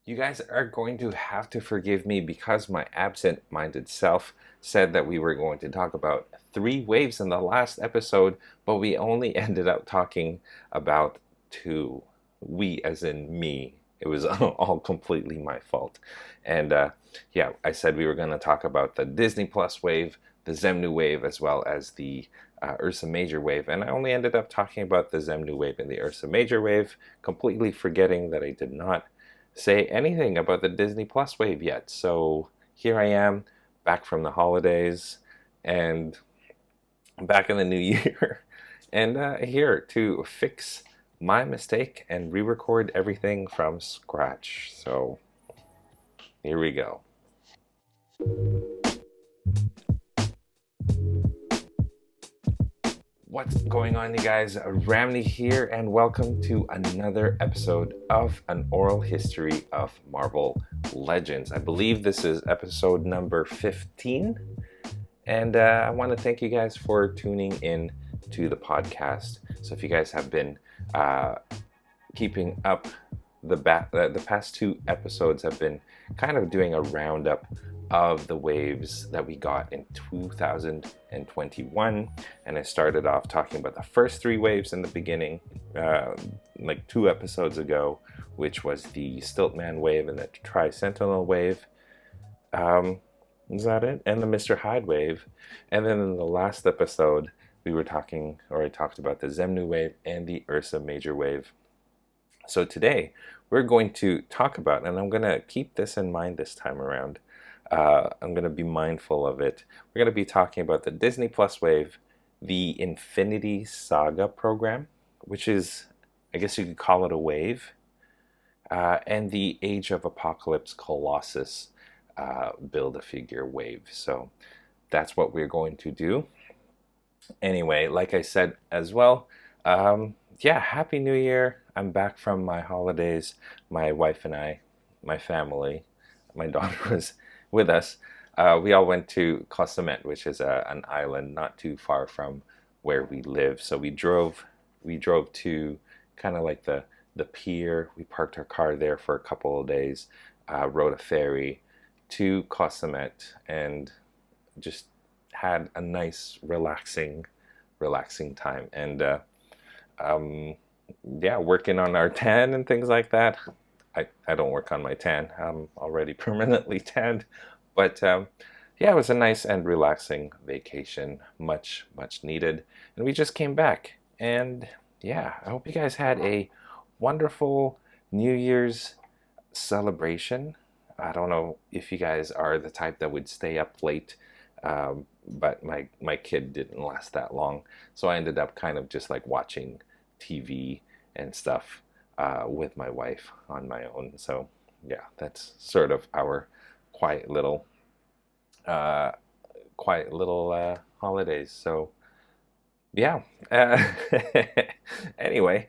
You guys are going to have to forgive me because my absent-minded self said that we were going to talk about three waves in the last episode, but we only ended up talking about two. We, as in me. It was all completely my fault. And yeah, I said we were going to talk about the Disney Plus wave, the Xemnu wave, as well as the Ursa Major wave. And I only ended up talking about the Xemnu wave and the Ursa Major wave, completely forgetting that I did not say anything about the Disney Plus wave yet. So here I am, back from the holidays, and back in the new year, and here to fix my mistake and re-record everything from scratch. So here we go. What's going on, you guys? Ramney here, and welcome to another episode of An Oral History of Marvel Legends. I believe this is episode number 15, and I want to thank you guys for tuning in to the podcast. So if you guys have been keeping up, the past two episodes have been kind of doing a roundup of the waves that we got in 2021, and I started off talking about the first three waves in the beginning, like 2 episodes ago, which was the Stilt Man wave and the Tri-Sentinel wave. Is that it? And the Mr. Hyde wave. And then in the last episode, I talked about the Xemnu wave and the Ursa Major wave. So today, we're going to talk about, and I'm going to keep this in mind this time around, I'm going to be mindful of it. We're going to be talking about the Disney Plus wave, the Infinity Saga program, which is, I guess you could call it a wave, and the Age of Apocalypse Colossus Build-A-Figure wave. So that's what we're going to do. Anyway, like I said as well, yeah, Happy New Year. I'm back from my holidays. My wife and I, my family, my daughter was with us. We all went to Cozumel, which is an island not too far from where we live. So we drove to kind of like the pier. We parked our car there for a couple of days, rode a ferry to Cozumel, and just had a nice relaxing time. And yeah, working on our tan and things like that. I don't work on my tan. I'm already permanently tanned. But yeah, it was a nice and relaxing vacation. Much needed. And we just came back. And yeah, I hope you guys had a wonderful New Year's celebration. I don't know if you guys are the type that would stay up late, but my kid didn't last that long. So I ended up kind of just like watching TV and stuff with my wife on my own. So yeah, that's sort of our quiet little holidays. So yeah. Anyway,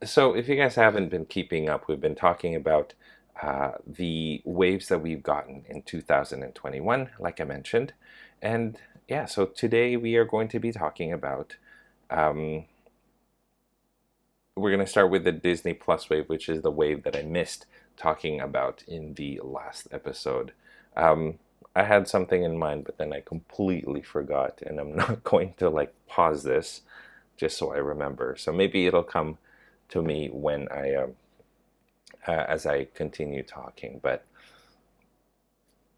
so if you guys haven't been keeping up, we've been talking about the waves that we've gotten in 2021, like I mentioned. And yeah, so today we are going to be talking about we're going to start with the Disney Plus wave, which is the wave that I missed talking about in the last episode. I had something in mind, but then I completely forgot, and I'm not going to like pause this just so I remember. So maybe it'll come to me when as I continue talking. But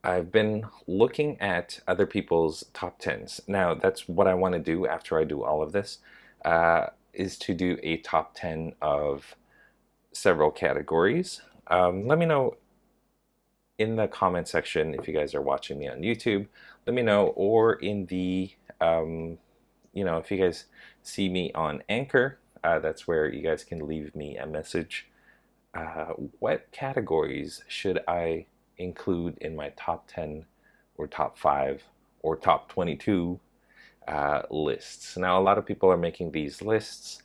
I've been looking at other people's top tens. Now, that's what I want to do after I do all of this. Is to do a top 10 of several categories. Let me know in the comment section if you guys are watching me on YouTube. Let me know, or in the, if you guys see me on Anchor, that's where you guys can leave me a message. What categories should I include in my top 10 or top 5 or top 22 lists? Now, a lot of people are making these lists.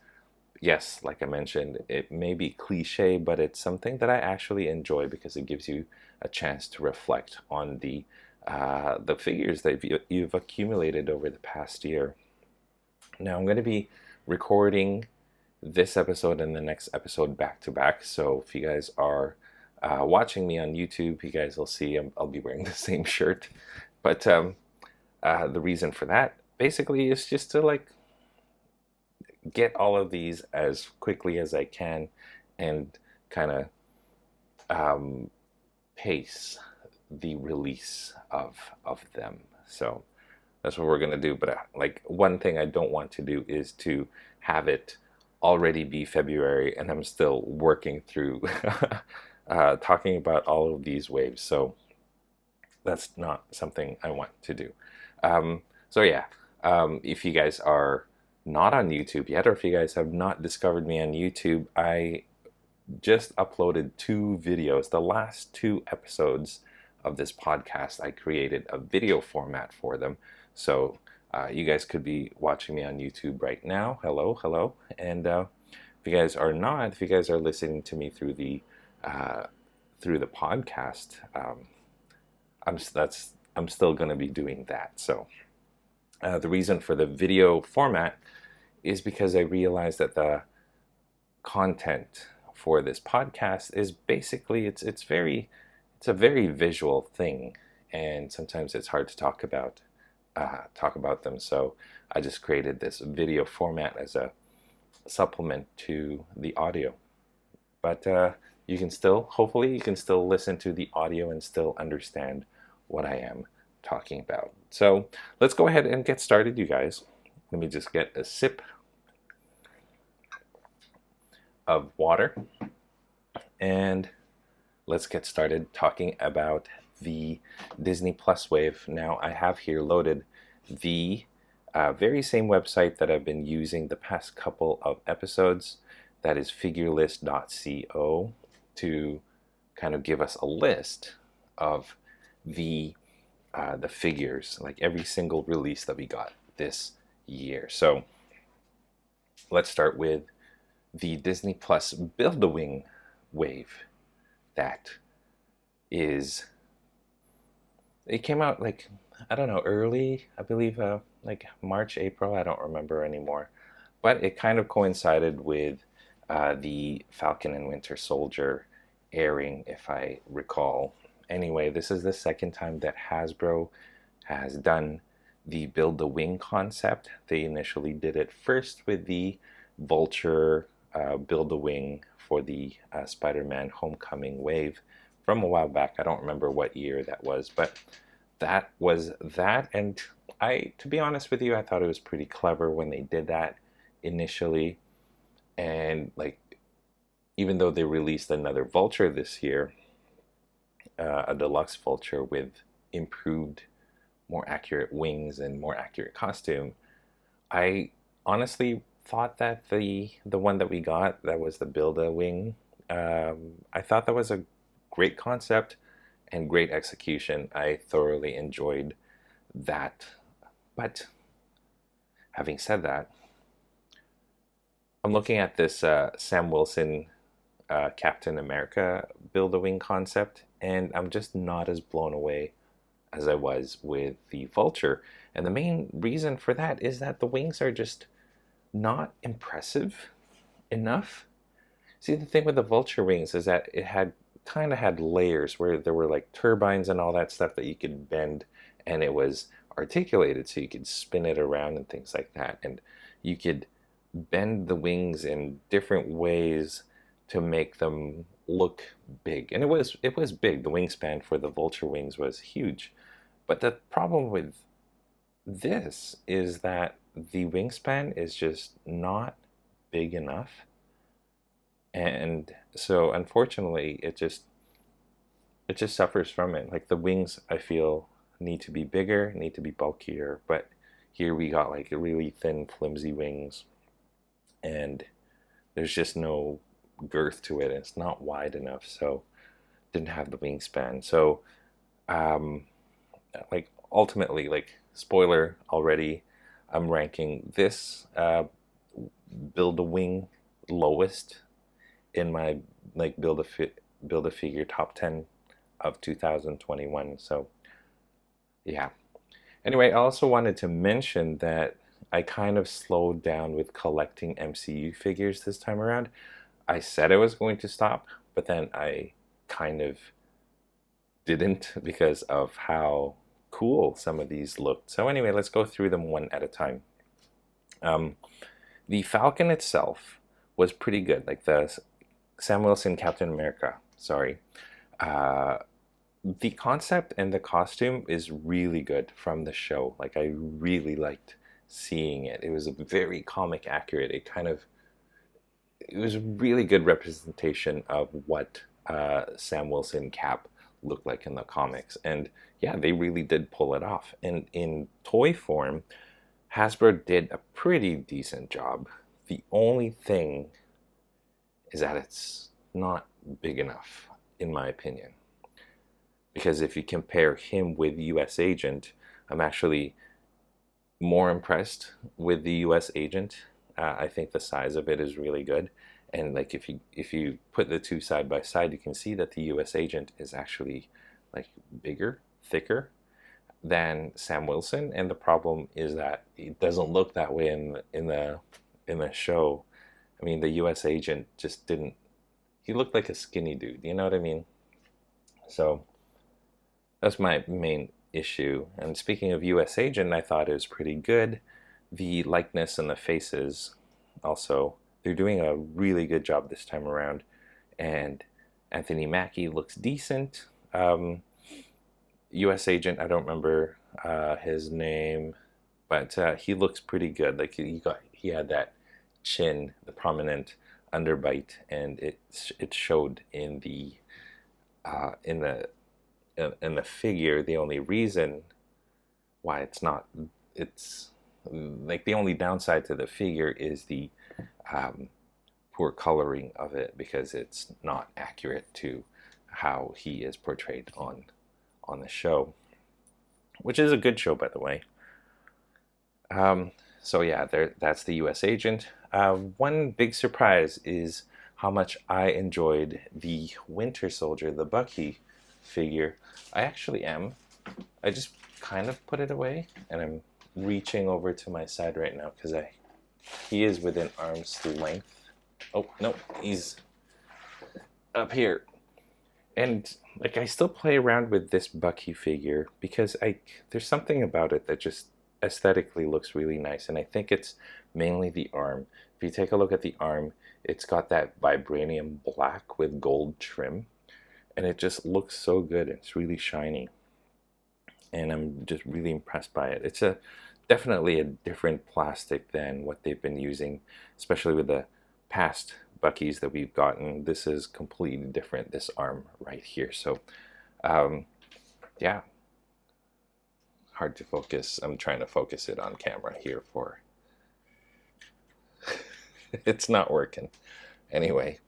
Yes, like I mentioned, it may be cliche, but it's something that I actually enjoy because it gives you a chance to reflect on the figures that you've accumulated over the past year. Now, I'm going to be recording this episode and the next episode back to back. So if you guys are watching me on YouTube, you guys will see I'll be wearing the same shirt. But the reason for that basically is just to like get all of these as quickly as I can and kind of pace the release of them. So that's what we're gonna do. But like one thing I don't want to do is to have it already be February and I'm still working through talking about all of these waves. So that's not something I want to do. So yeah, if you guys are not on YouTube yet, or if you guys have not discovered me on YouTube, I just uploaded 2 videos. The last 2 episodes of this podcast, I created a video format for them. So you guys could be watching me on YouTube right now. Hello, hello. And if you guys are not, if you guys are listening to me through the podcast, I'm still going to be doing that. So the reason for the video format is because I realized that the content for this podcast is basically it's a very visual thing, and sometimes it's hard to talk about them. So I just created this video format as a supplement to the audio. But hopefully you can still listen to the audio and still understand what I am talking about. So let's go ahead and get started, you guys. Let me just get a sip of water and let's get started talking about the Disney Plus wave. Now I have here loaded the very same website that I've been using the past couple of episodes, that is figurelist.co, to kind of give us a list of the figures, like every single release that we got this year. So let's start with the Disney Plus Build-A-Wing wave. That is, it came out like, I don't know, early, I believe, like March, April, I don't remember anymore. But it kind of coincided with the Falcon and Winter Soldier airing, if I recall. Anyway, this is the second time that Hasbro has done the Build-A-Wing concept. They initially did it first with the Vulture Build-A-Wing for the Spider-Man Homecoming wave from a while back. I don't remember what year that was, but that was that. And to be honest with you, I thought it was pretty clever when they did that initially. And like, even though they released another Vulture this year, a deluxe Vulture with improved, more accurate wings and more accurate costume, I honestly thought that the one that we got, that was the Build-A-Wing, I thought that was a great concept and great execution. I thoroughly enjoyed that. But having said that, I'm looking at this Sam Wilson Captain America Build-A-Wing concept, and I'm just not as blown away as I was with the Vulture. And the main reason for that is that the wings are just not impressive enough. See, the thing with the Vulture wings is that it kind of had layers where there were like turbines and all that stuff that you could bend, and it was articulated so you could spin it around and things like that, and you could bend the wings in different ways to make them look big. And it was big. The wingspan for the Vulture wings was huge. But the problem with this is that the wingspan is just not big enough. And so unfortunately it just suffers from it. Like the wings, I feel, need to be bigger, need to be bulkier, but here we got like really thin, flimsy wings, and there's just no girth to it. It's not wide enough, so didn't have the wingspan. So like ultimately, like, spoiler already, I'm ranking this Build-A-Wing lowest in my like Build-A-Figure top 10 of 2021. So yeah. Anyway, I also wanted to mention that I kind of slowed down with collecting MCU figures this time around. I said I was going to stop, but then I kind of didn't because of how cool some of these looked. So anyway, let's go through them one at a time. The Falcon itself was pretty good, like the Sam Wilson Captain America. Sorry. The concept and the costume is really good from the show. Like, I really liked seeing it. It was a very comic accurate. It was a really good representation of what Sam Wilson Cap looked like in the comics. And yeah, they really did pull it off. And in toy form, Hasbro did a pretty decent job. The only thing is that it's not big enough, in my opinion. Because if you compare him with US Agent, I'm actually more impressed with the US Agent. I think the size of it is really good. And like if you put the two side by side, you can see that the US Agent is actually like bigger, thicker than Sam Wilson. And the problem is that it doesn't look that way in the show. I mean, the US Agent just didn't. He looked like a skinny dude. You know what I mean? So that's my main issue. And speaking of US Agent, I thought it was pretty good. The likeness and the faces also, they're doing a really good job this time around. And Anthony Mackie looks decent. US Agent, I don't remember his name, but he looks pretty good. Like he had that chin, the prominent underbite, and it showed in the figure. The only reason why it's like the only downside to the figure is the poor coloring of it, because it's not accurate to how he is portrayed on the show, which is a good show, by the way. So yeah, that's the US Agent. One big surprise is how much I enjoyed the Winter Soldier, the Bucky figure. I actually am. I just kind of put it away, and I'm reaching over to my side right now because he is within arm's length. Oh no, he's up here. And like, I still play around with this Bucky figure because there's something about it that just aesthetically looks really nice, and I think it's mainly the arm. If you take a look at the arm, it's got that vibranium black with gold trim, and it just looks so good. It's really shiny, and I'm just really impressed by it. It's definitely a different plastic than what they've been using, especially with the past Buckies that we've gotten. This is completely different, this arm right here. So yeah, hard to focus. I'm trying to focus it on camera here for it's not working anyway.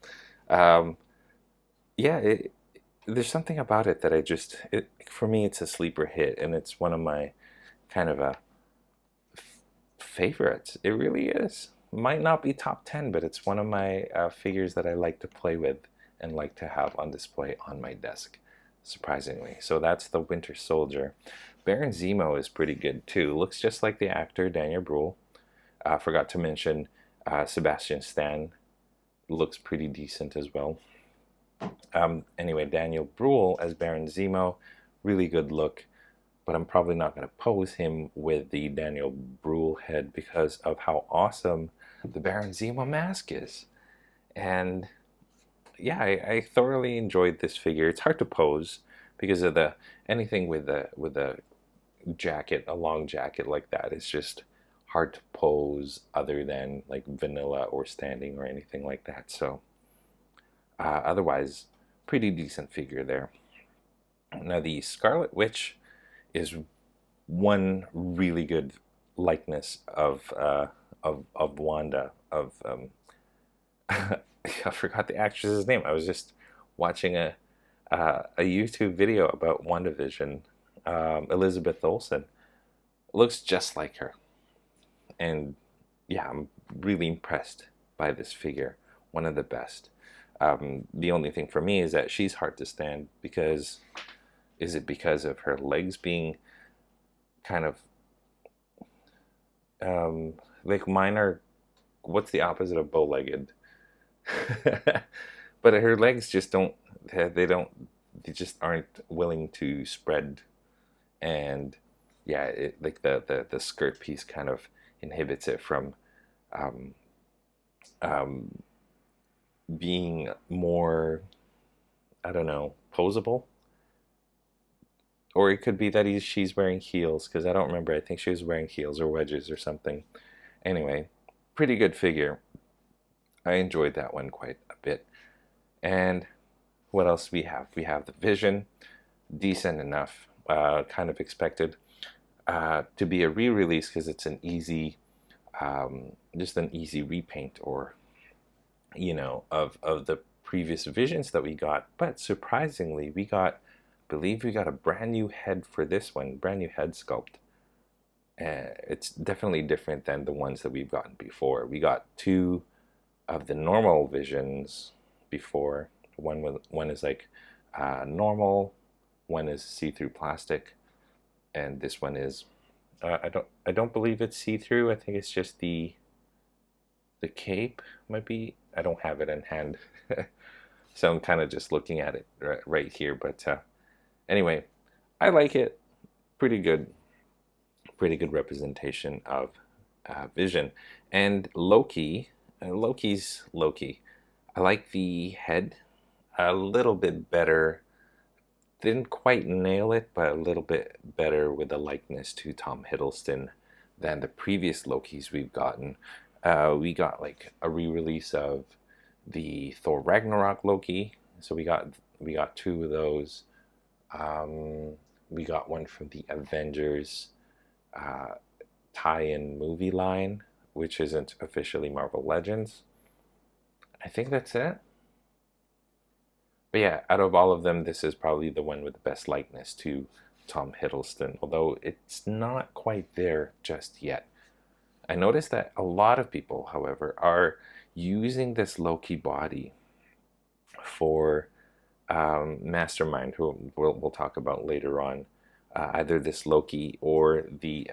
Yeah, there's something about it that for me, it's a sleeper hit, and it's one of my kind of favorites. It really is. Might not be top 10, but it's one of my figures that I like to play with and like to have on display on my desk, surprisingly. So that's the Winter Soldier. Baron Zemo is pretty good too. Looks just like the actor Daniel Bruhl. Forgot to mention Sebastian Stan looks pretty decent as well. Anyway, Daniel Bruhl as Baron Zemo, really good look. But I'm probably not going to pose him with the Daniel Bruhl head because of how awesome the Baron Zemo mask is. And yeah, I thoroughly enjoyed this figure. It's hard to pose because of anything with a jacket, a long jacket like that, is just hard to pose other than like vanilla or standing or anything like that. So otherwise, pretty decent figure there. Now the Scarlet Witch is one really good likeness of Wanda. I forgot the actress's name. I was just watching a YouTube video about WandaVision. Elizabeth Olsen looks just like her, and yeah, I'm really impressed by this figure. One of the best. The only thing for me is that she's hard to stand because. Is it because of her legs being kind of like mine are? What's the opposite of bow-legged? But her legs just don't. they just aren't willing to spread. And yeah, like the skirt piece kind of inhibits it from um, um, being more, I don't know, posable. Or it could be that she's wearing heels, because I don't remember. I think she was wearing heels or wedges or something. Anyway, pretty good figure. I enjoyed that one quite a bit. And what else we have? We have the Vision, decent enough, kind of expected to be a re-release because it's an easy, just an easy repaint, or of the previous Visions that we got. But surprisingly, I believe we got a brand new head for this one, brand new head sculpt. It's definitely different than the ones that we've gotten before. We got two of the normal Visions before. One is like normal, one is see-through plastic, and this one is I don't believe it's see-through. I think it's just the cape might be. I don't have it in hand, so I'm kind of just looking at it right here. But anyway, I like it. Pretty good representation of Vision. And Loki. Loki's Loki. I like the head a little bit better. Didn't quite nail it, but a little bit better with the likeness to Tom Hiddleston than the previous Lokis we've gotten. We got like a re-release of the Thor Ragnarok Loki, so we got two of those. We got one from the Avengers tie-in movie line, which isn't officially Marvel Legends. I think that's it. But yeah, out of all of them, this is probably the one with the best likeness to Tom Hiddleston, although it's not quite there just yet. I noticed that a lot of people, however, are using this Loki body for Mastermind, who we'll talk about later on. Either this Loki or the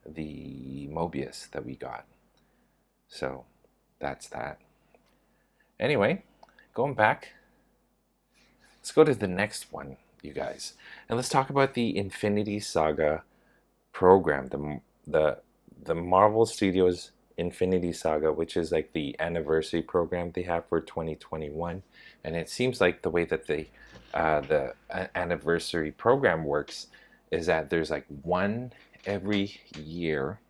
Mobius that we got. So that's that. Anyway, going back, let's go to the next one, you guys, and let's talk about the Infinity Saga program, the Marvel Studios Infinity Saga, which is like the anniversary program they have for 2021. And it seems like the way that the anniversary program works is that there's like one every year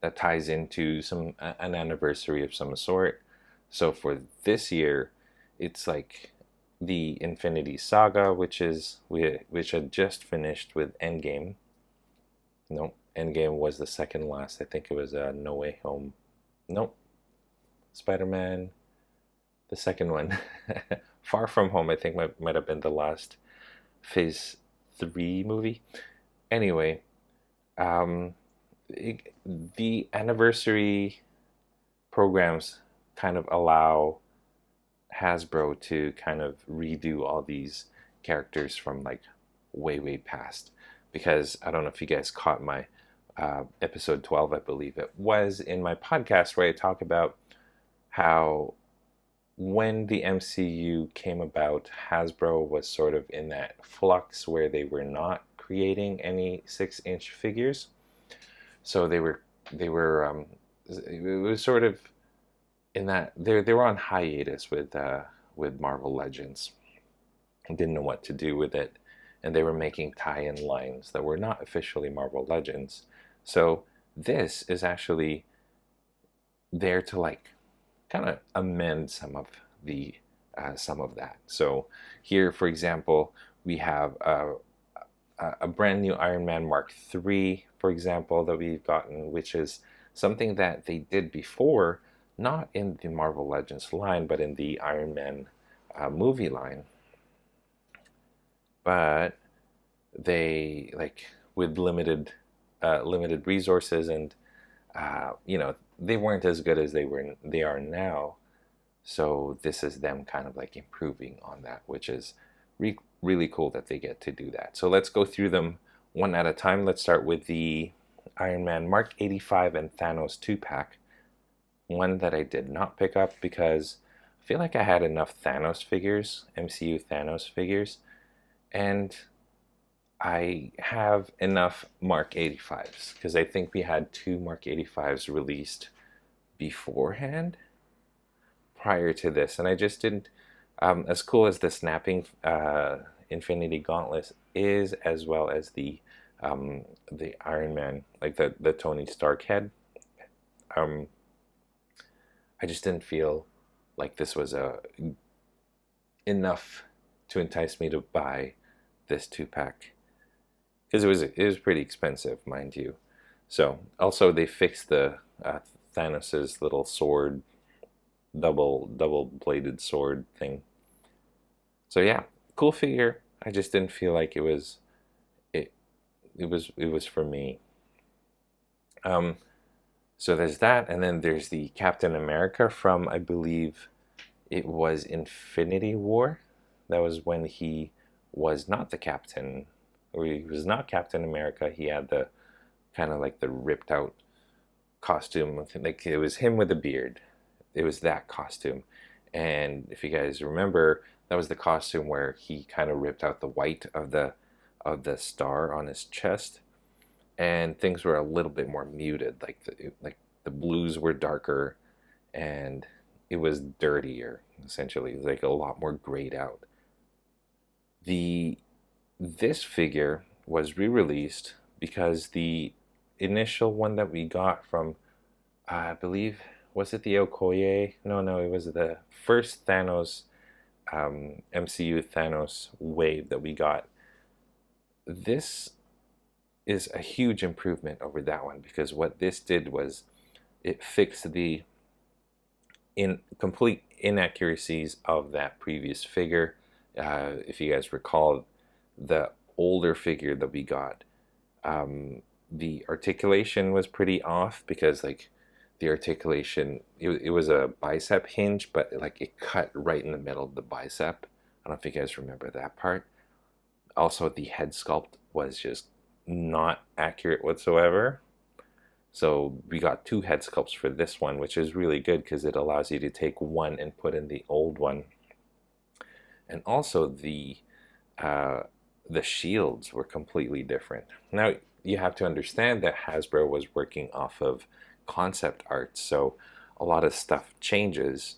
that ties into an anniversary of some sort. So for this year, it's like the Infinity Saga, which had just finished with Endgame. No, Endgame was the second last. I think it was No Way Home. Nope. Spider-Man, the second one. Far From Home, I think might have been the last Phase 3 movie. Anyway, the anniversary programs kind of allow Hasbro to kind of redo all these characters from like way past. Because I don't know if you guys caught my episode 12, I believe it was, in my podcast where I talk about how when the MCU came about, Hasbro was sort of in that flux where they were not creating any 6-inch figures. So they were it was sort of in that they were on hiatus with Marvel Legends and didn't know what to do with it, and they were making tie-in lines that were not officially Marvel Legends. So this is actually there to like kind of amend some of that. So here, for example, we have a brand new Iron Man Mark III, for example, that we've gotten, which is something that they did before, not in the Marvel Legends line, but in the Iron Man movie line. But they, like, with limited resources, and they weren't as good as they are now. So this is them kind of like improving on that, which is really cool that they get to do that. So let's go through them one at a time. Let's start with the Iron Man Mark 85 and Thanos 2-pack. One that I did not pick up because I feel like I had enough Thanos figures, MCU Thanos figures, and I have enough Mark 85s because I think we had 2 Mark 85s released beforehand prior to this, and I just didn't. As cool as the snapping Infinity Gauntlet is, as well as the Iron Man, like the Tony Stark head, um, I just didn't feel like this was enough to entice me to buy this 2-pack because it was pretty expensive, mind you. So also they fixed the Thanos's little sword, double bladed sword thing. So yeah, cool figure. I just didn't feel like it it was for me. Um, so there's that, and then there's the Captain America from, I believe it was Infinity War. That was when he was not the captain, or he was not Captain America. He had the kind of like the ripped out costume, like it was him with a beard. It was that costume, and if you guys remember, that was the costume where he kind of ripped out the white of the star on his chest, and things were a little bit more muted. Like the blues were darker, and it was dirtier. Essentially, it was like a lot more grayed out. The This figure was re-released because the initial one that we got from, I believe, was it the Okoye? No, it was the first Thanos, MCU Thanos wave that we got. This is a huge improvement over that one because what this did was it fixed the complete inaccuracies of that previous figure. If you guys recall, the older figure that we got, the articulation was pretty off because like the articulation, it was a bicep hinge, but like it cut right in the middle of the bicep. I don't know if you guys remember that part. Also, the head sculpt was just not accurate whatsoever. So we got 2 head sculpts for this one, which is really good because it allows you to take one and put in the old one. And also the shields were completely different. Now you have to understand that Hasbro was working off of concept art, so a lot of stuff changes.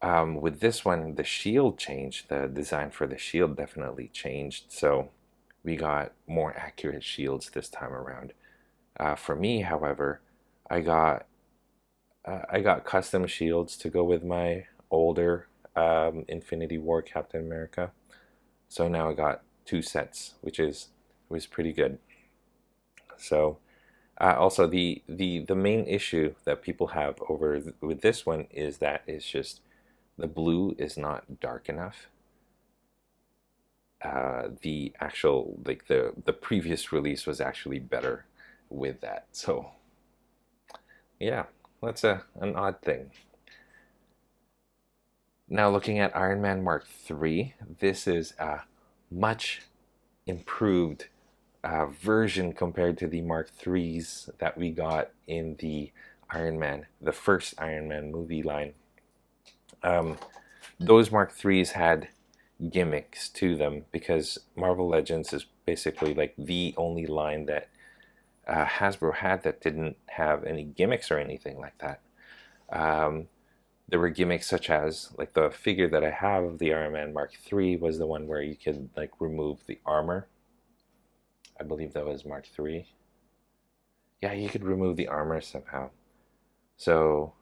With this one, the shield changed. The design for the shield definitely changed. So we got more accurate shields this time around. For me, however, I got custom shields to go with my older Infinity War Captain America. So now I got 2 sets, which was pretty good. So also the main issue that people have with this one is that it's just the blue is not dark enough. The actual like the previous release was actually better with that. So yeah, that's an odd thing. Now looking at Iron Man Mark III, this is a much improved version compared to the Mark IIIs that we got in the first Iron Man movie line. Those Mark IIIs had gimmicks to them because Marvel Legends is basically like the only line that Hasbro had that didn't have any gimmicks or anything like that. There were gimmicks such as like the figure that I have of the Iron Man Mark III was the one where you could like remove the armor. I believe that was Mark III. Yeah, you could remove the armor somehow. So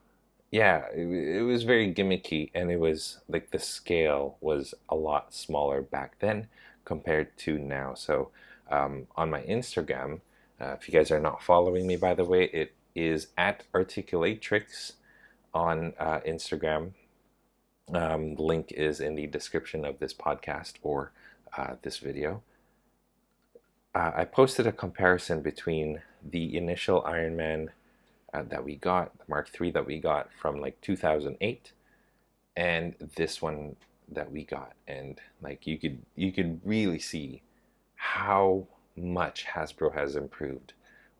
yeah, it was very gimmicky, and it was like the scale was a lot smaller back then compared to now. So on my Instagram, if you guys are not following me, by the way, it is at Articulatrix on Instagram. The link is in the description of this podcast or this video. I posted a comparison between the initial Iron Man that we got, the Mark III that we got from like 2008, and this one that we got, and like you could really see how much Hasbro has improved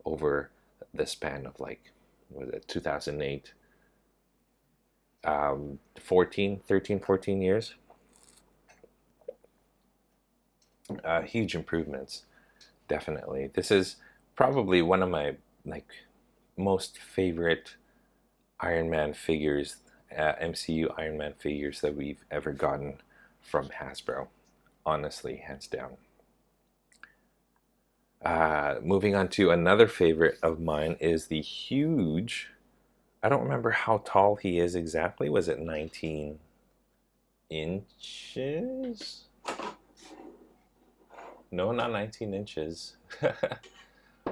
over the span of like, was it 2008 14 years. Huge improvements, definitely. This is probably one of my like most favorite Iron Man figures, MCU Iron Man figures that we've ever gotten from Hasbro. Honestly, hands down. Moving on to another favorite of mine is the huge. I don't remember how tall he is exactly. Was it 19 inches? No, not 19 inches.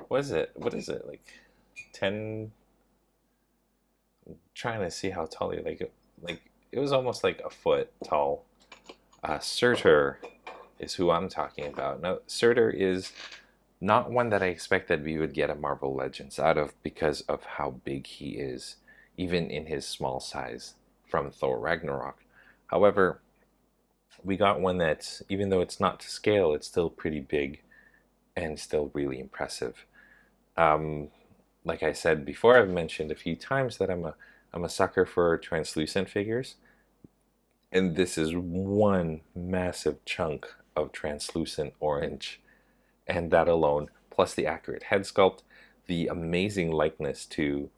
What is it? What is it? Like 10. I'm trying to see how tall he like it was almost like a foot tall. Surtur is who I'm talking about. Now, Surtur is not one that I expected we would get a Marvel Legends out of because of how big he is, even in his small size from Thor Ragnarok. However, we got one that, even though it's not to scale, it's still pretty big and still really impressive. Um, like I said before, I've mentioned a few times that I'm a sucker for translucent figures, and this is one massive chunk of translucent orange, and that alone, plus the accurate head sculpt, the amazing likeness to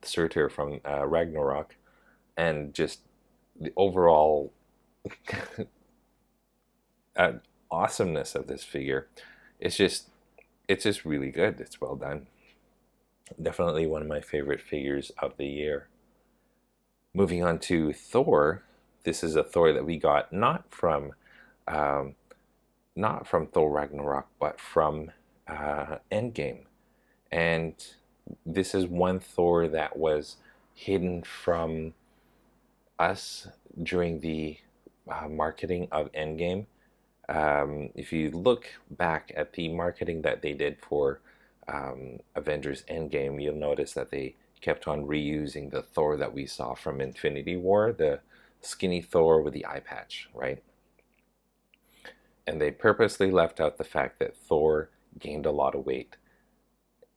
Surtur from Ragnarok, and just the overall awesomeness of this figure. It's just it's just really good. It's well done. Definitely one of my favorite figures of the year. Moving on to Thor. This is a Thor that we got um, not from Thor Ragnarok, but from Endgame. And this is one Thor that was hidden from us during the marketing of Endgame. If you look back at the marketing that they did for Avengers Endgame, you'll notice that they kept on reusing the Thor that we saw from Infinity War, the skinny Thor with the eye patch, right? And they purposely left out the fact that Thor gained a lot of weight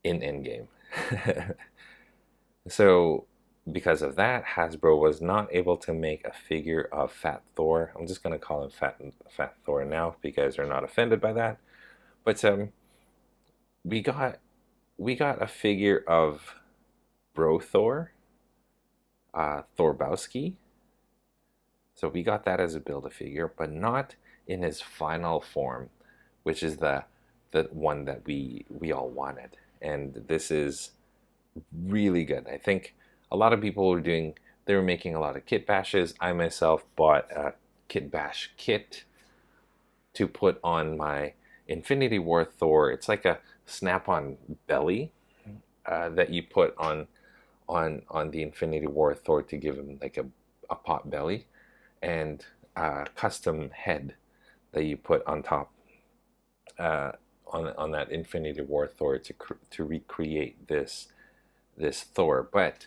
in Endgame. So, because of that, Hasbro was not able to make a figure of Fat Thor. I'm just going to call him Fat Thor now, if you guys are not offended by that. But we got a figure of Bro Thor, Thorbowski. So we got that as a Build-A-Figure, but not in his final form, which is the one that we all wanted. And this is really good. I think a lot of people they were making a lot of kit bashes. I myself bought a kit bash kit to put on my Infinity War Thor. It's like a snap-on belly that you put on the Infinity War Thor to give him like a pot belly, and a custom head that you put on top on that Infinity War Thor to recreate this Thor. But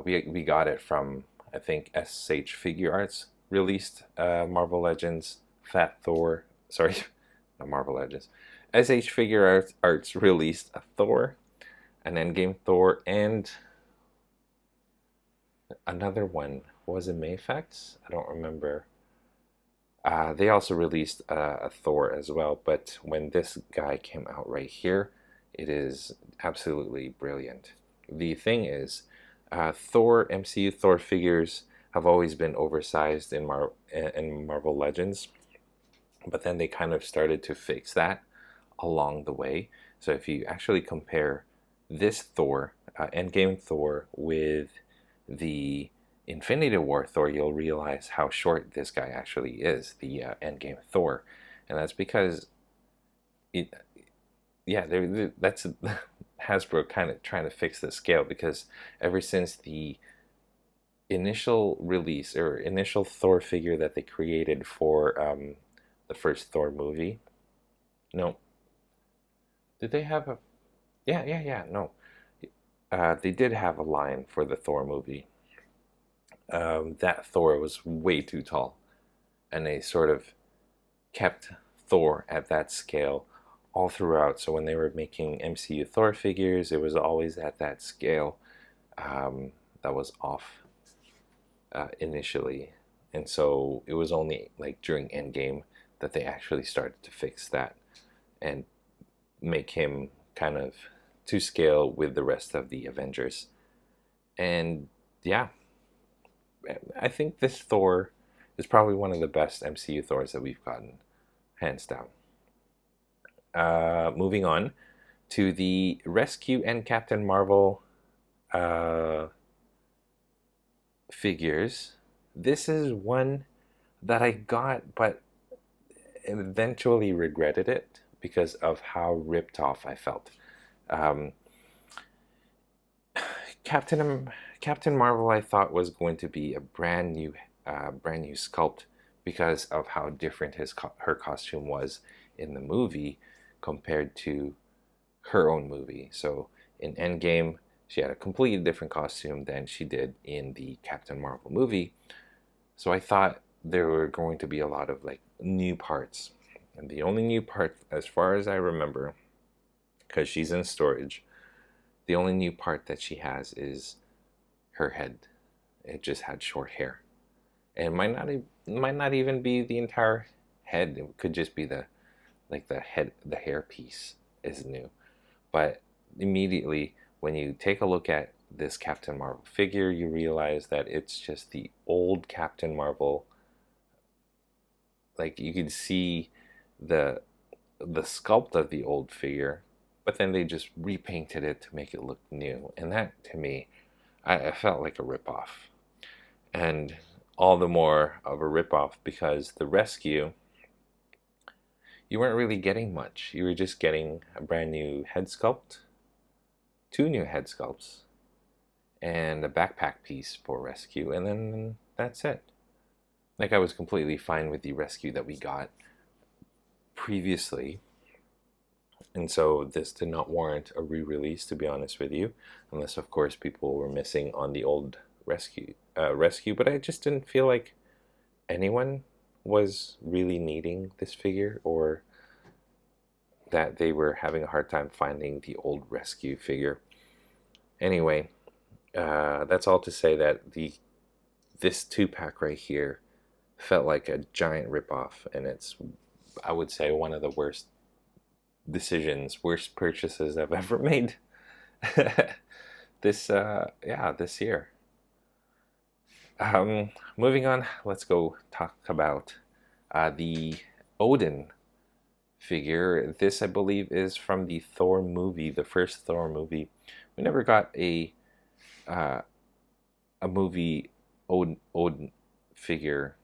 we got it from, I think, SH Figure Arts released Marvel Legends Fat Thor. Sorry, not Marvel Legends. SH Figure Arts released a Thor, an Endgame Thor, and another one. Was it Mayfax? I don't remember. They also released a Thor as well, but when this guy came out right here, it is absolutely brilliant. The thing is, Thor, MCU Thor figures have always been oversized in Marvel Legends, but then they kind of started to fix that along the way. So if you actually compare this Thor, Endgame Thor, with the Infinity War Thor, you'll realize how short this guy actually is, the Endgame Thor. And that's because that's Hasbro kind of trying to fix the scale, because ever since the initial release or initial Thor figure that they created for the first Thor movie, no, did they have a no, they did have a line for the Thor movie. That Thor was way too tall, and they sort of kept Thor at that scale all throughout. So when they were making MCU Thor figures, it was always at that scale that was off. initially, and so it was only like during Endgame that they actually started to fix that and make him kind of to scale with the rest of the Avengers. And yeah, I think this Thor is probably one of the best MCU Thors that we've gotten, hands down. Moving on to the Rescue and Captain Marvel uh, figures. This is one that I got, but eventually regretted it because of how ripped off I felt. Um, Captain Captain Marvel, I thought was going to be a brand new sculpt because of how different her costume was in the movie compared to her own movie. So in Endgame, she had a completely different costume than she did in the Captain Marvel movie. So I thought there were going to be a lot of like new parts. And the only new part, as far as I remember, because she's in storage, the only new part that she has is her head. It just had short hair. And might not even be the entire head. It could just be the hair piece is new. But immediately when you take a look at this Captain Marvel figure, you realize that it's just the old Captain Marvel. Like you could see the sculpt of the old figure, but then they just repainted it to make it look new. And that to me, I felt like a ripoff. And all the more of a ripoff because the rescue, you weren't really getting much. You were just getting a brand new head sculpt, two new head sculpts, and a backpack piece for rescue, and then that's it. Like I was completely fine with the rescue that we got previously, and so this did not warrant a re-release, to be honest with you, unless of course people were missing on the old rescue. But I just didn't feel like anyone was really needing this figure, or that they were having a hard time finding the old rescue figure. Anyway, that's all to say that this 2-pack right here felt like a giant ripoff, and it's, I would say, one of the worst purchases I've ever made. This year. Moving on, let's go talk about the Odin figure. This, I believe, is from the Thor movie, the first Thor movie. We never got a movie Odin figure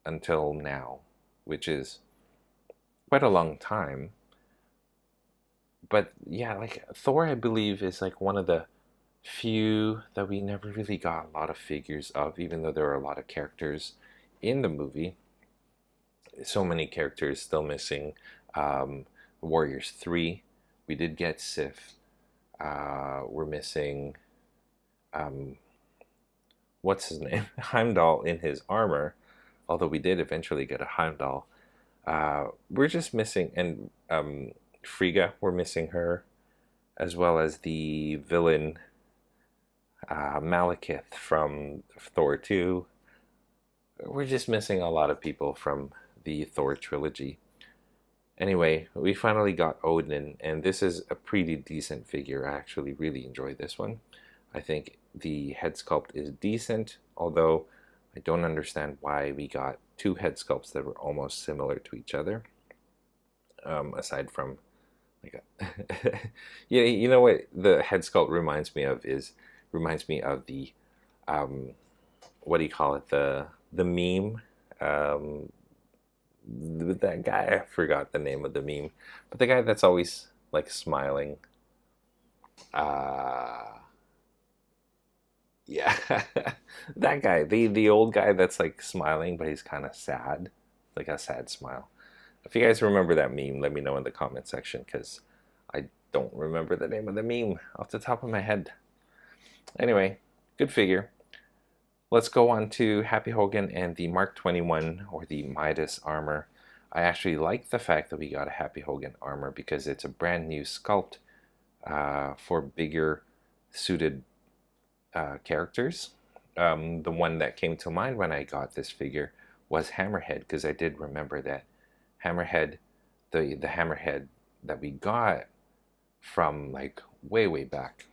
until now, which is quite a long time. But yeah, like Thor, I believe, is like one of the few that we never really got a lot of figures of, even though there are a lot of characters in the movie. So many characters still missing. Warriors 3, we did get Sif. We're missing, what's his name? Heimdall in his armor, although we did eventually get a Heimdall. We're just missing, and Frigga, we're missing her, as well as the villain Malekith from Thor 2. We're just missing a lot of people from the Thor trilogy. Anyway, we finally got Odin, and this is a pretty decent figure. I actually really enjoyed this one. I think the head sculpt is decent, although I don't understand why we got two head sculpts that were almost similar to each other. Aside from, like, yeah, you know what the head sculpt reminds me of the, what do you call it? The meme. That guy, I forgot the name of the meme, but the guy that's always like smiling. Yeah, that guy, the old guy that's like smiling, but he's kind of sad, like a sad smile. If you guys remember that meme, let me know in the comment section, because I don't remember the name of the meme off the top of my head. Anyway, good figure. Let's go on to Happy Hogan and the Mark 21, or the Midas armor. I actually like the fact that we got a Happy Hogan armor because it's a brand new sculpt for bigger suited characters. the one that came to mind when I got this figure was Hammerhead, because I did remember that Hammerhead, the Hammerhead that we got from like way back,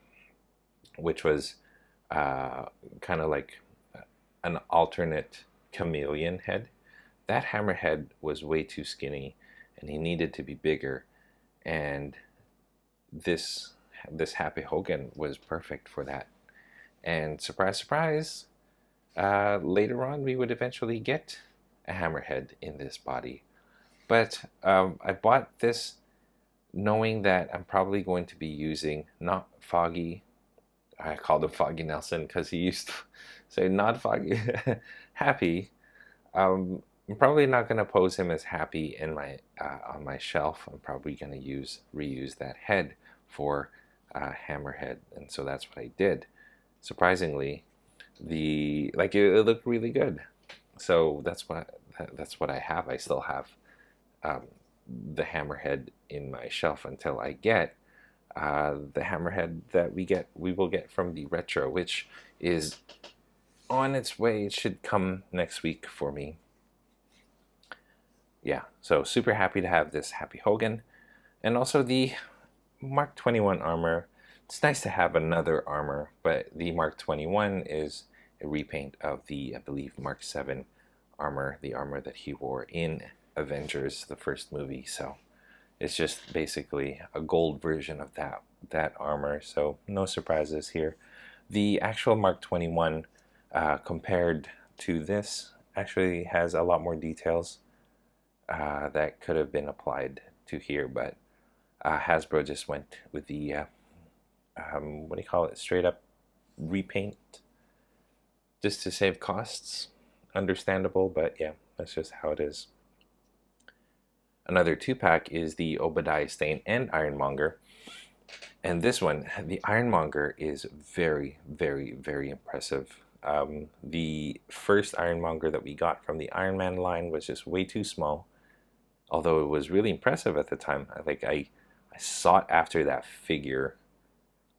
which was kind of like an alternate chameleon head. That Hammerhead was way too skinny, and he needed to be bigger. And this Happy Hogan was perfect for that. And surprise, surprise, later on we would eventually get a Hammerhead in this body. But I bought this knowing that I'm probably going to be using not Foggy. I called him Foggy Nelson because he used to say not Foggy, Happy. I'm probably not going to pose him as Happy in my on my shelf. I'm probably going to reuse that head for Hammerhead, and so that's what I did. Surprisingly, it looked really good. So that's what I have. I still have the Hammerhead in my shelf until I get the Hammerhead that we will get from the retro, which is on its way. It should come next week for me. Yeah, so super happy to have this Happy Hogan, and also the Mark 21 armor. It's nice to have another armor, but the Mark 21 is a repaint of the, I believe, Mark 7 armor, the armor that he wore in Avengers, the first movie. So it's just basically a gold version of that armor, so no surprises here. The actual Mark 21 compared to this actually has a lot more details that could have been applied to here, but Hasbro just went with the what do you call it, straight up repaint just to save costs. Understandable, but yeah, that's just how it is. Another 2-pack is the Obadiah Stane and Ironmonger. And this one, the Ironmonger, is very, very, very impressive. The first Ironmonger that we got from the Iron Man line was just way too small, although it was really impressive at the time. I sought after that figure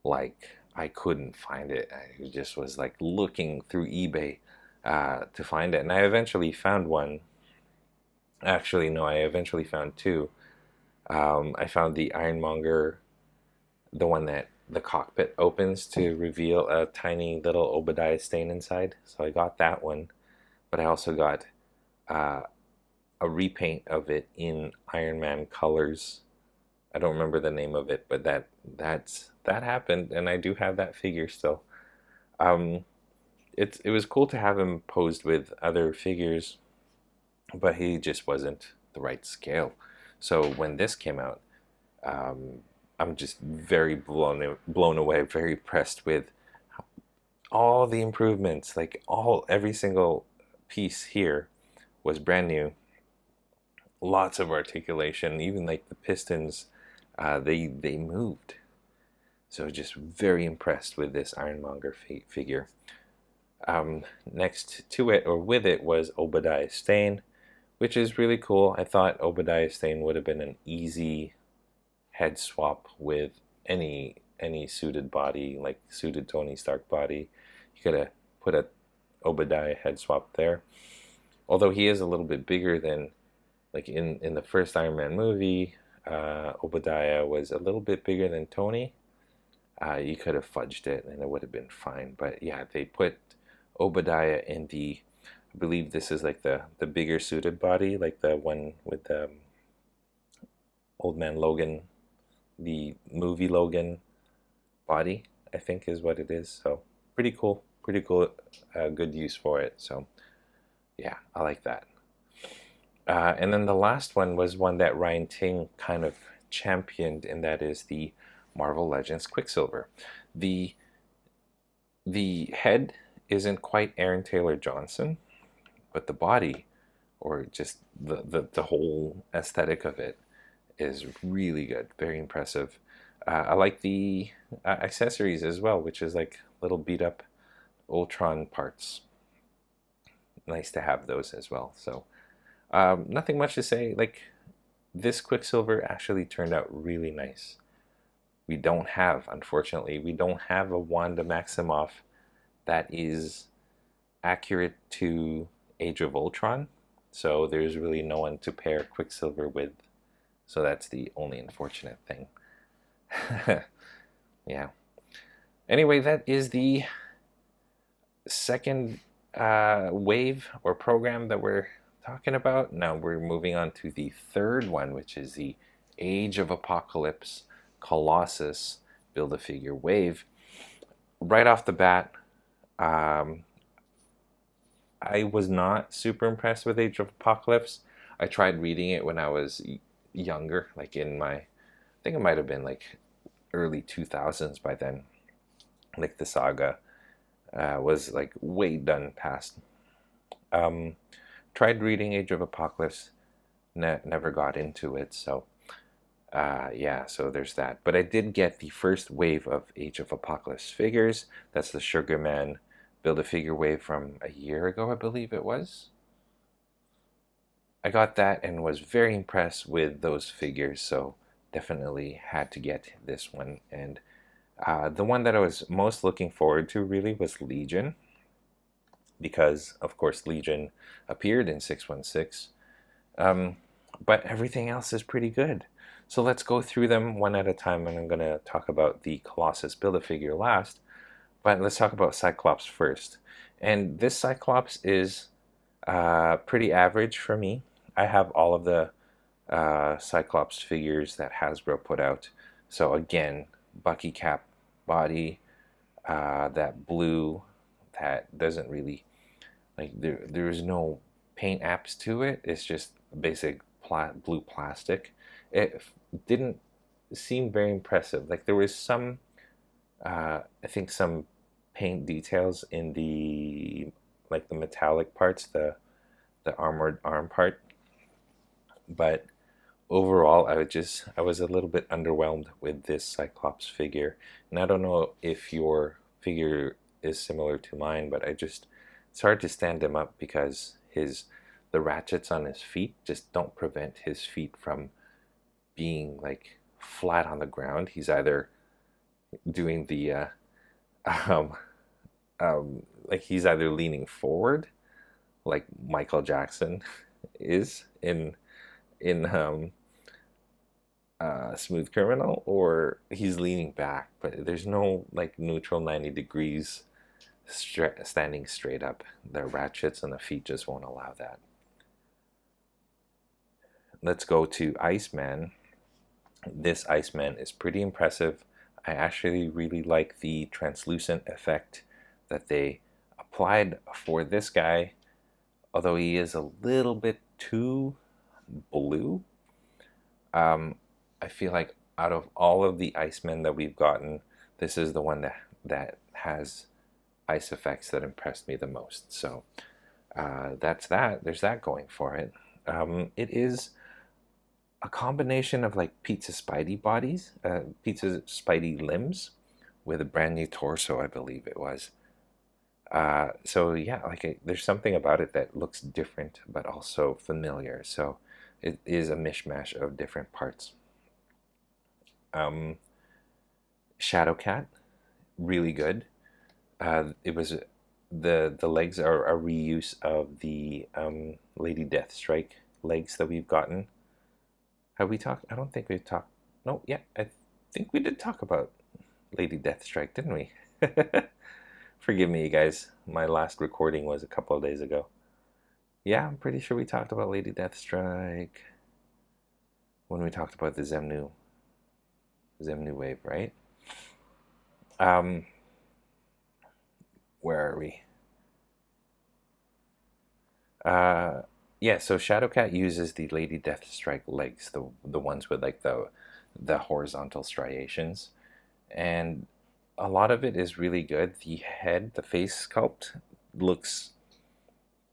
like I couldn't find it. I just was like looking through eBay to find it, and I eventually found one. Actually, no, I eventually found two. I found the Ironmonger, the one that the cockpit opens to reveal a tiny little Obadiah Stane inside. So I got that one, but I also got a repaint of it in Iron Man colors. I don't remember the name of it, but that happened, and I do have that figure still. It was cool to have him posed with other figures, but he just wasn't the right scale. So when this came out, I'm just very blown away, very impressed with all the improvements. Like every single piece here was brand new. Lots of articulation, even like the pistons, they moved. So just very impressed with this Ironmonger figure. Next to it, or with it, was Obadiah Stane, which is really cool. I thought Obadiah Stane would have been an easy head swap with any suited body, like suited Tony Stark body. You could have put a Obadiah head swap there. Although he is a little bit bigger than, like in the first Iron Man movie, Obadiah was a little bit bigger than Tony. You could have fudged it and it would have been fine. But yeah, they put Obadiah in the, I believe this is like the bigger suited body, like the one with the Old Man Logan, the movie Logan body, I think is what it is. So pretty cool, good use for it. So yeah, I like that. And then the last one was one that Ryan Ting kind of championed, and that is the Marvel Legends Quicksilver. The head isn't quite Aaron Taylor Johnson, but the body, or just the whole aesthetic of it, is really good, very impressive. I like the accessories as well, which is like little beat up Ultron parts. Nice to have those as well. So nothing much to say. Like, this Quicksilver actually turned out really nice. Unfortunately, we don't have a Wanda Maximoff that is accurate to Age of Ultron, so there's really no one to pair Quicksilver with. So that's the only unfortunate thing. Yeah. Anyway, that is the second wave or program that we're talking about. Now we're moving on to the third one, which is the Age of Apocalypse Colossus Build-A-Figure wave. Right off the bat, I was not super impressed with Age of Apocalypse. I tried reading it when I was younger, like in my, I think it might have been like early 2000s by then. Like the saga was like way done past. Tried reading Age of Apocalypse, never got into it, so yeah, so there's that. But I did get the first wave of Age of Apocalypse figures. That's the Sugar Man Build-A-Figure wave from a year ago, I believe it was. I got that and was very impressed with those figures, so definitely had to get this one. And the one that I was most looking forward to really was Legion, because of course Legion appeared in 616, but everything else is pretty good. So let's go through them one at a time, and I'm going to talk about the Colossus Build-A-Figure last, but let's talk about Cyclops first. And this Cyclops is pretty average for me. I have all of the Cyclops figures that Hasbro put out. So again, Bucky cap body, that blue that doesn't really, like, there's no paint apps to it. It's just basic blue plastic. It didn't seem very impressive. Like there was some, I think some paint details in the, like the metallic parts, the armored arm part, but overall I was a little bit underwhelmed with this Cyclops figure. And I don't know if your figure is similar to mine, but it's hard to stand him up because the ratchets on his feet just don't prevent his feet from being like flat on the ground. He's either doing the um, like he's either leaning forward like Michael Jackson is in Smooth Criminal, or he's leaning back, but there's no like neutral 90 degrees standing straight up. The ratchets and the feet just won't allow that. Let's go to Iceman. This Iceman is pretty impressive. I actually really like the translucent effect that they applied for this guy, although he is a little bit too blue. I feel like out of all of the Icemen that we've gotten, this is the one that has ice effects that impressed me the most. So that's that. There's that going for it. It is a combination of like Pizza Spidey bodies, Pizza Spidey limbs, with a brand new torso, I believe it was. So yeah, like there's something about it that looks different, but also familiar. So it is a mishmash of different parts. Shadowcat, really good. It was the legs are a reuse of the Lady Deathstrike legs that we've gotten. Have we talked? I don't think we've talked. No, yeah, I think we did talk about Lady Deathstrike, didn't we? Forgive me, you guys. My last recording was a couple of days ago. Yeah, I'm pretty sure we talked about Lady Deathstrike when we talked about the Xemnu wave, right? Where are we? Yeah, so Shadowcat uses the Lady Deathstrike legs, the ones with like the horizontal striations, and a lot of it is really good. The head, the face sculpt looks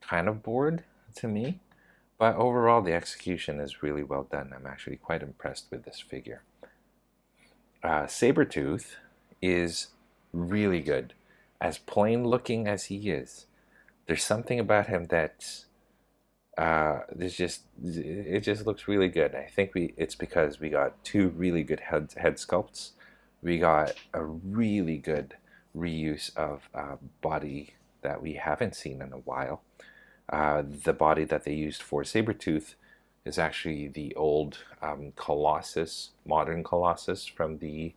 kind of bored to me, but overall the execution is really well done. I'm actually quite impressed with this figure. Sabretooth is really good. As plain looking as he is, there's something about him that it just looks really good. I think it's because we got two really good head sculpts. We got a really good reuse of body that we haven't seen in a while. The body that they used for Sabretooth is actually the old Colossus, modern Colossus from the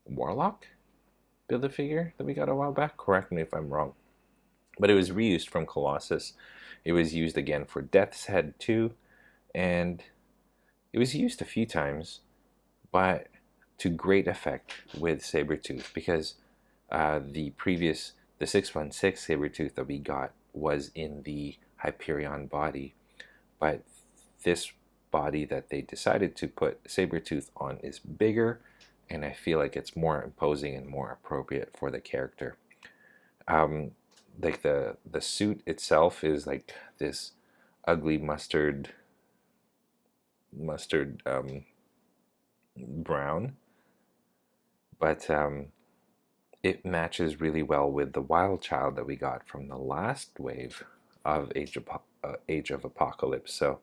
Warlock Build-A-Figure that we got a while back. Correct me if I'm wrong. But it was reused from Colossus. It was used again for Death's Head too, and it was used a few times, but to great effect with Sabretooth, because the 616 Sabretooth that we got was in the Hyperion body, but this body that they decided to put Sabretooth on is bigger, and I feel like it's more imposing and more appropriate for the character. Like the suit itself is like this ugly mustard brown, but it matches really well with the wild child that we got from the last wave of Age of Apocalypse. So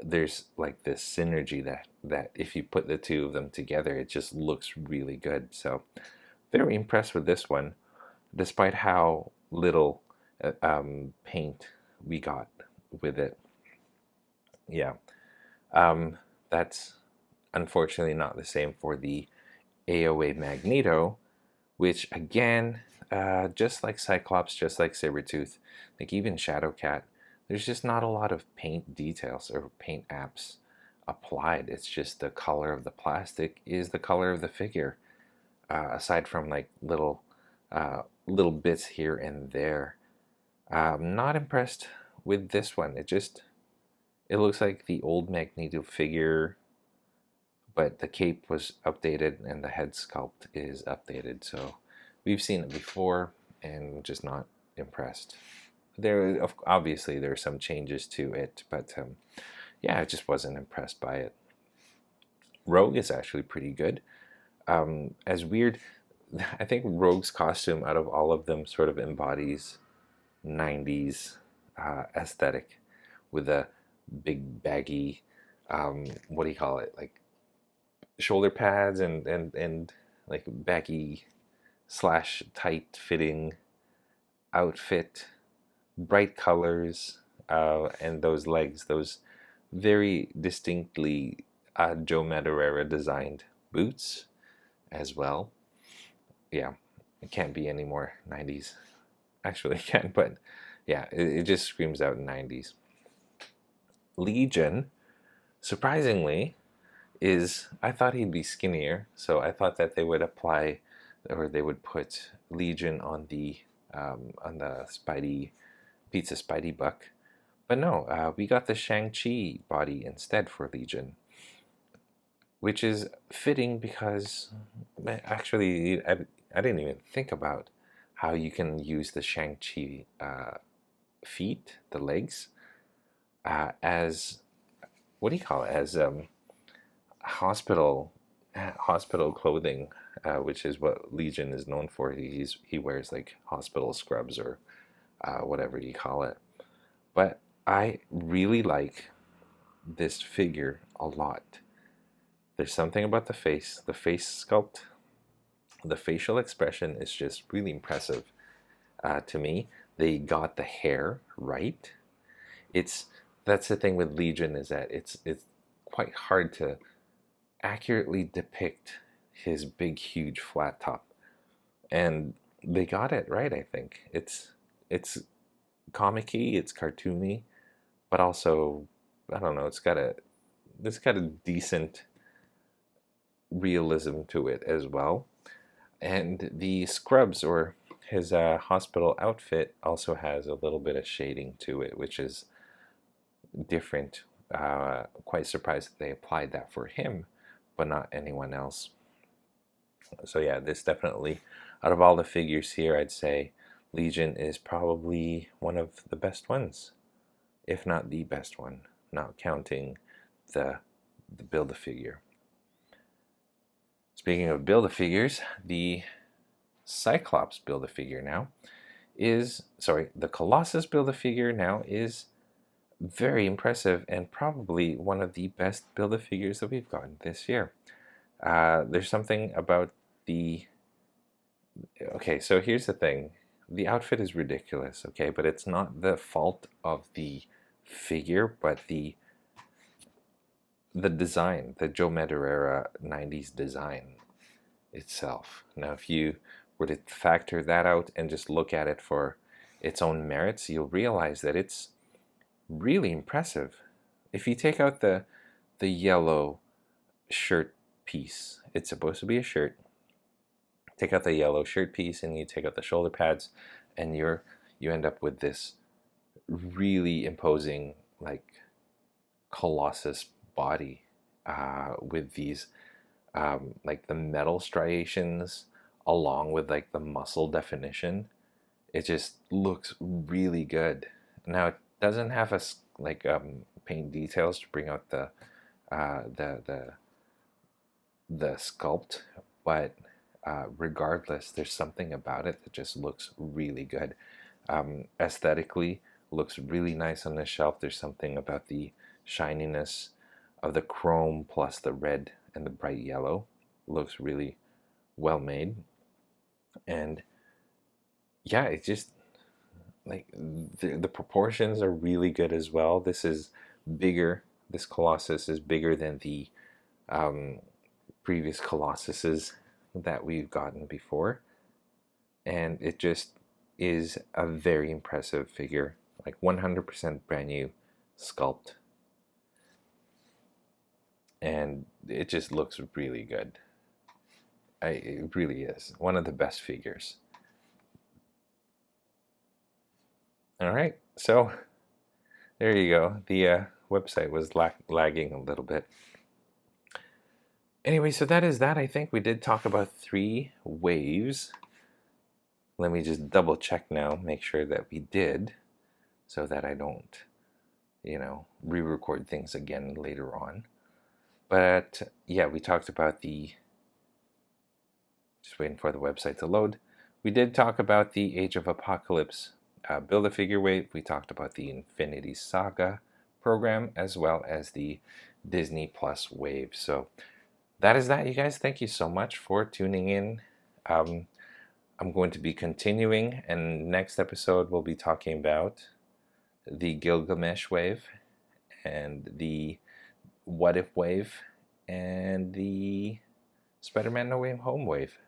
there's like this synergy that if you put the two of them together, it just looks really good. So very impressed with this one, despite how little paint we got with it. Yeah, that's unfortunately not the same for the AOA Magneto, which again, just like Cyclops, just like Sabretooth, like even Shadowcat, there's just not a lot of paint details or paint apps applied. It's just the color of the plastic is the color of the figure, aside from like little bits here and there. I'm not impressed with this one. It looks like the old Magneto figure, but the cape was updated and the head sculpt is updated. So we've seen it before and just not impressed. Obviously there are some changes to it, but yeah, I just wasn't impressed by it. Rogue is actually pretty good. As weird, I think Rogue's costume out of all of them sort of embodies 90s aesthetic, with a big baggy, what do you call it, like shoulder pads and like baggy / tight fitting outfit, bright colors, and those legs, those very distinctly Joe Madureira designed boots as well. Yeah, it can't be any more 90s. Actually, it can, but yeah, it just screams out 90s. Legion, surprisingly, I thought he'd be skinnier, so I thought that they would apply, or they would put Legion on the Spidey Pizza Spidey Buck, but no, we got the Shang-Chi body instead for Legion, which is fitting because actually I didn't even think about how you can use the Shang-Chi feet, the legs, as, what do you call it, as hospital clothing, which is what Legion is known for. He wears like hospital scrubs or whatever you call it. But I really like this figure a lot. There's something about the face sculpt, the facial expression is just really impressive to me. They got the hair right. That's the thing with Legion, is that it's quite hard to accurately depict his big, huge flat top, and they got it right. I think it's comic-y, it's cartoony, but also, I don't know, it's got a decent realism to it as well. And the scrubs, or his hospital outfit, also has a little bit of shading to it, which is different. Quite surprised that they applied that for him, but not anyone else. So yeah, this definitely, out of all the figures here, I'd say Legion is probably one of the best ones, if not the best one, not counting the Build-A-Figure. Speaking of Build-A-Figures, the Cyclops Build-A-Figure now the Colossus Build-A-Figure now is very impressive, and probably one of the best Build-A-Figures that we've gotten this year. There's something about the okay, so here's the thing. The outfit is ridiculous, okay, but it's not the fault of the figure, but the design, the Joe Madureira 90s design itself. Now, if you were to factor that out and just look at it for its own merits, you'll realize that it's really impressive. If you take out the yellow shirt piece, it's supposed to be a shirt. Take out the yellow shirt piece and you take out the shoulder pads, and you end up with this really imposing, like, Colossus body, with these like the metal striations along with like the muscle definition. It just looks really good. Now it doesn't have like paint details to bring out the sculpt, but regardless, there's something about it that just looks really good. Aesthetically, looks really nice on the shelf. There's something about the shininess of the chrome plus the red and the bright yellow. Looks really well made. And yeah, it's just like the proportions are really good as well. This is bigger. This Colossus is bigger than the um, previous Colossuses that we've gotten before. And it just is a very impressive figure. Like 100% brand new sculpt. And it just looks really good. It really is one of the best figures. All right, so there you go. The website was lagging a little bit. Anyway, so that is that. I think we did talk about 3 waves. Let me just double check now, make sure that we did, so that I don't, re-record things again later on. But yeah, we talked about just waiting for the website to load. We did talk about the Age of Apocalypse Build-A-Figure wave. We talked about the Infinity Saga program, as well as the Disney Plus wave. So that is that, you guys. Thank you so much for tuning in. I'm going to be continuing, and next episode we'll be talking about the Gilgamesh wave and the What If wave and the Spider-Man No Way Home wave.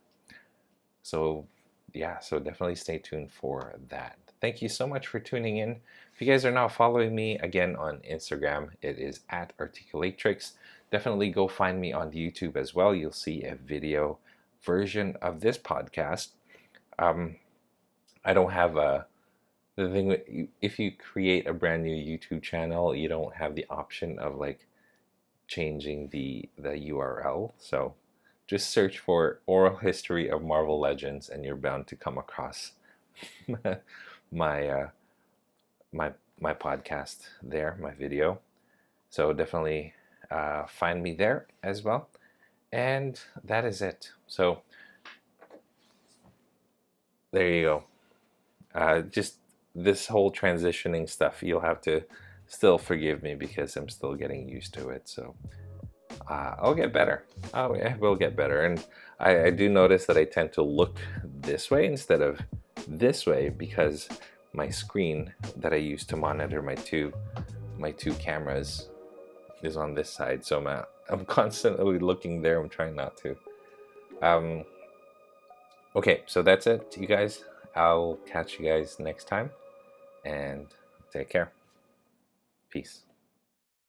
So yeah, so definitely stay tuned for that. Thank you so much for tuning in. If you guys are not following me again on Instagram, it is at Articulatrix. Definitely go find me on YouTube as well. You'll see a video version of this podcast. I don't have the thing. If you create a brand new YouTube channel, you don't have the option of like changing the URL. So just search for Oral History of Marvel Legends, and you're bound to come across my my podcast there, my video. So definitely find me there as well. And that is it. So there you go. Just this whole transitioning stuff, you'll have to still forgive me because I'm still getting used to it. So I'll get better. Oh, yeah, we'll get better. And I do notice that I tend to look this way instead of this way because my screen that I use to monitor my two cameras is on this side. So I'm constantly looking there. I'm trying not to. Okay, so that's it, you guys. I'll catch you guys next time, and take care. Peace.